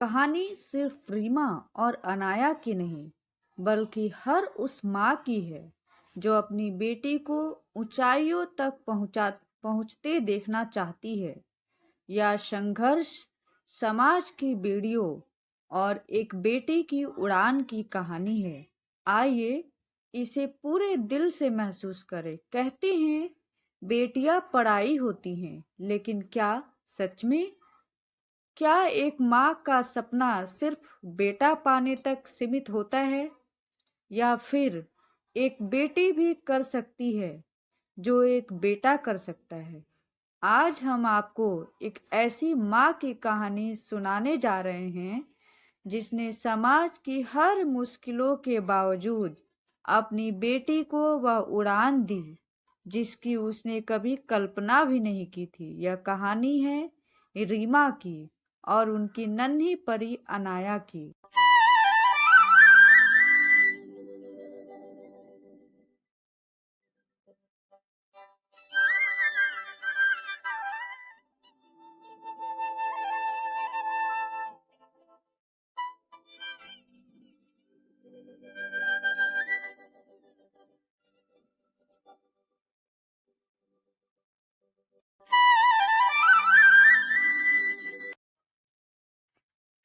कहानी सिर्फ रीमा और अनाया की नहीं, बल्कि हर उस माँ की है जो अपनी बेटी को ऊंचाइयों तक पहुंचते देखना चाहती है। यह संघर्ष, समाज की बेड़ियों और एक बेटी की उड़ान की कहानी है। आइए इसे पूरे दिल से महसूस करें। कहते हैं बेटियां पढ़ाई होती हैं, लेकिन क्या सच में? क्या एक माँ का सपना सिर्फ बेटा पाने तक सीमित होता है, या फिर एक बेटी भी कर सकती है जो एक बेटा कर सकता है? आज हम आपको एक ऐसी माँ की कहानी सुनाने जा रहे हैं जिसने समाज की हर मुश्किलों के बावजूद अपनी बेटी को वह उड़ान दी जिसकी उसने कभी कल्पना भी नहीं की थी। यह कहानी है रीमा की और उनकी नन्ही परी अनाया की।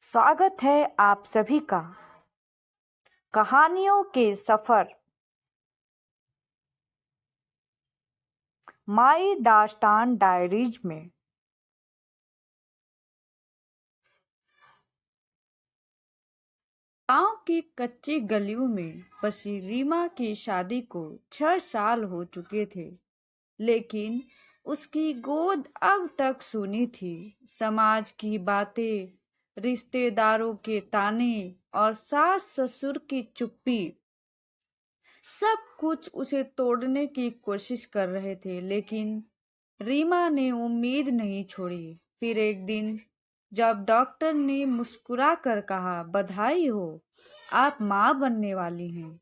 स्वागत है आप सभी का कहानियों के सफर माई दास्तान डायरीज में। गांव की कच्ची गलियों में बसी रीमा की शादी को 6 साल हो चुके थे, लेकिन उसकी गोद अब तक सूनी थी। समाज की बातें, रिश्तेदारों के ताने और सास ससुर की चुप्पी, सब कुछ उसे तोड़ने की कोशिश कर रहे थे। लेकिन रीमा ने उम्मीद नहीं छोड़ी। फिर एक दिन जब डॉक्टर ने मुस्कुरा कर कहा, बधाई हो, आप माँ बनने वाली हैं,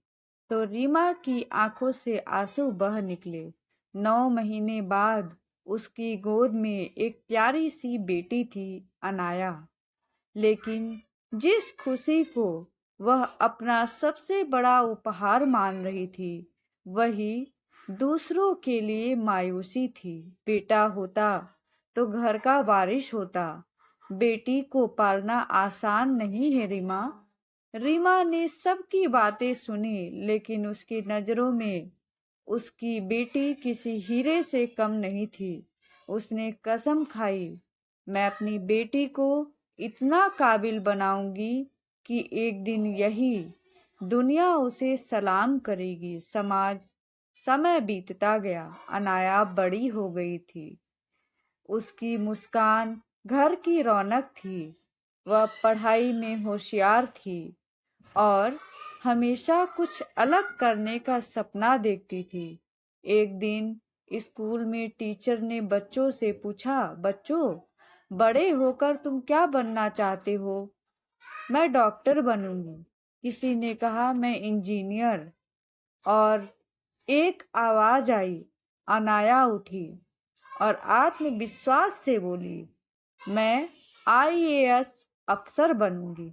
तो रीमा की आंखों से आंसू बह निकले। 9 महीने बाद उसकी गोद में एक प्यारी सी बेटी थी, अनाया। लेकिन जिस खुशी को वह अपना सबसे बड़ा उपहार मान रही थी, वही दूसरों के लिए मायूसी थी। बेटा होता तो घर का वारिस होता। बेटी को पालना आसान नहीं है रीमा। रीमा ने सबकी बातें सुनी, लेकिन उसकी नजरों में उसकी बेटी किसी हीरे से कम नहीं थी। उसने कसम खाई, मैं अपनी बेटी को इतना काबिल बनाऊंगी कि एक दिन यही दुनिया उसे सलाम करेगी। समय बीतता गया। अनाया बड़ी हो गई थी। उसकी मुस्कान घर की रौनक थी। वह पढ़ाई में होशियार थी और हमेशा कुछ अलग करने का सपना देखती थी। एक दिन स्कूल में टीचर ने बच्चों से पूछा, बच्चों, बड़े होकर तुम क्या बनना चाहते हो? मैं डॉक्टर बनूंगी, किसी ने कहा। मैं इंजीनियर। और एक आवाज आई। अनाया उठी और आत्मविश्वास से बोली, मैं आईएएस अफसर बनूंगी।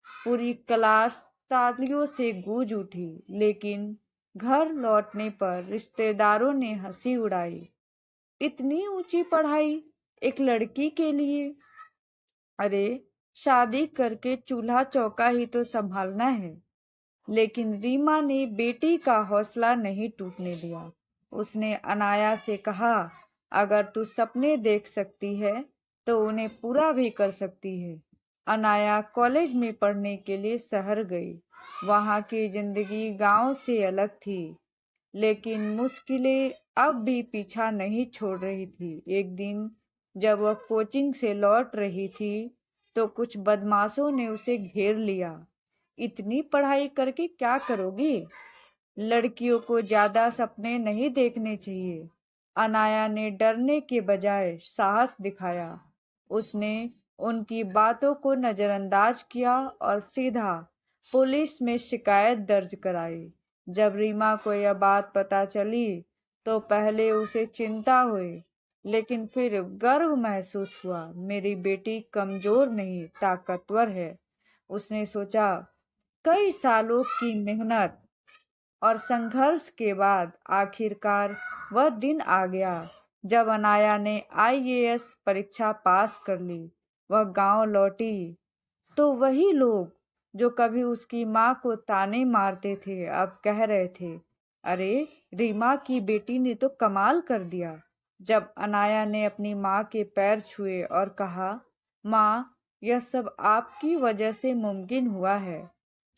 पूरी क्लास तालियों से गूंज उठी, लेकिन घर लौटने पर रिश्तेदारों ने हंसी उड़ाई। इतनी ऊंची पढ़ाई एक लड़की के लिए? अरे, शादी करके चूल्हा चौका ही तो संभालना है। लेकिन रीमा ने बेटी का हौसला नहीं टूटने दिया। उसने अनाया से कहा, अगर तू सपने देख सकती है तो उन्हें पूरा भी कर सकती है। अनाया कॉलेज में पढ़ने के लिए शहर गई। वहाँ की जिंदगी गांव से अलग थी, लेकिन मुश्किलें अब भी पीछा नहीं छोड़ रही थी। एक दिन जब वह कोचिंग से लौट रही थी, तो कुछ बदमाशों ने उसे घेर लिया। इतनी पढ़ाई करके क्या करोगी? लड़कियों को ज्यादा सपने नहीं देखने चाहिए। अनाया ने डरने के बजाय साहस दिखाया। उसने उनकी बातों को नजरअंदाज किया और सीधा पुलिस में शिकायत दर्ज कराई। जब रीमा को यह बात पता चली, तो पहले उसे चिंता हुई, लेकिन फिर गर्व महसूस हुआ। मेरी बेटी कमजोर नहीं, ताकतवर है। उसने सोचा। कई सालों की मेहनत और संघर्ष के बाद आखिरकार वह दिन आ गया जब अनाया ने आईएएस परीक्षा पास कर ली। वह गांव लौटी तो वही लोग जो कभी उसकी माँ को ताने मारते थे अब कह रहे थे, अरे रीमा की बेटी ने तो कमाल कर दिया। जब अनाया ने अपनी माँ के पैर छुए और कहा, माँ यह सब आपकी वजह से मुमकिन हुआ है,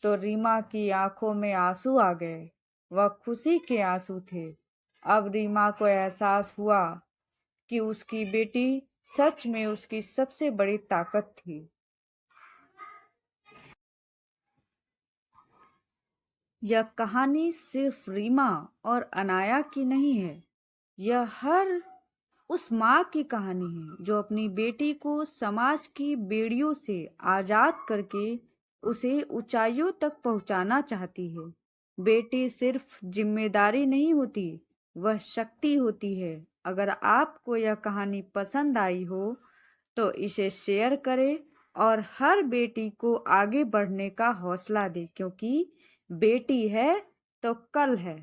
तो रीमा की आंखों में आंसू आ गए। वह खुशी के आंसू थे। अब रीमा को एहसास हुआ कि उसकी बेटी सच में उसकी सबसे बड़ी ताकत थी। यह कहानी सिर्फ रीमा और अनाया की नहीं है। यह हर उस माँ की कहानी है जो अपनी बेटी को समाज की बेड़ियों से आजाद करके उसे ऊंचाइयों तक पहुंचाना चाहती है। बेटी सिर्फ जिम्मेदारी नहीं होती, वह शक्ति होती है। अगर आपको यह कहानी पसंद आई हो तो इसे शेयर करें और हर बेटी को आगे बढ़ने का हौसला दें, क्योंकि बेटी है तो कल है।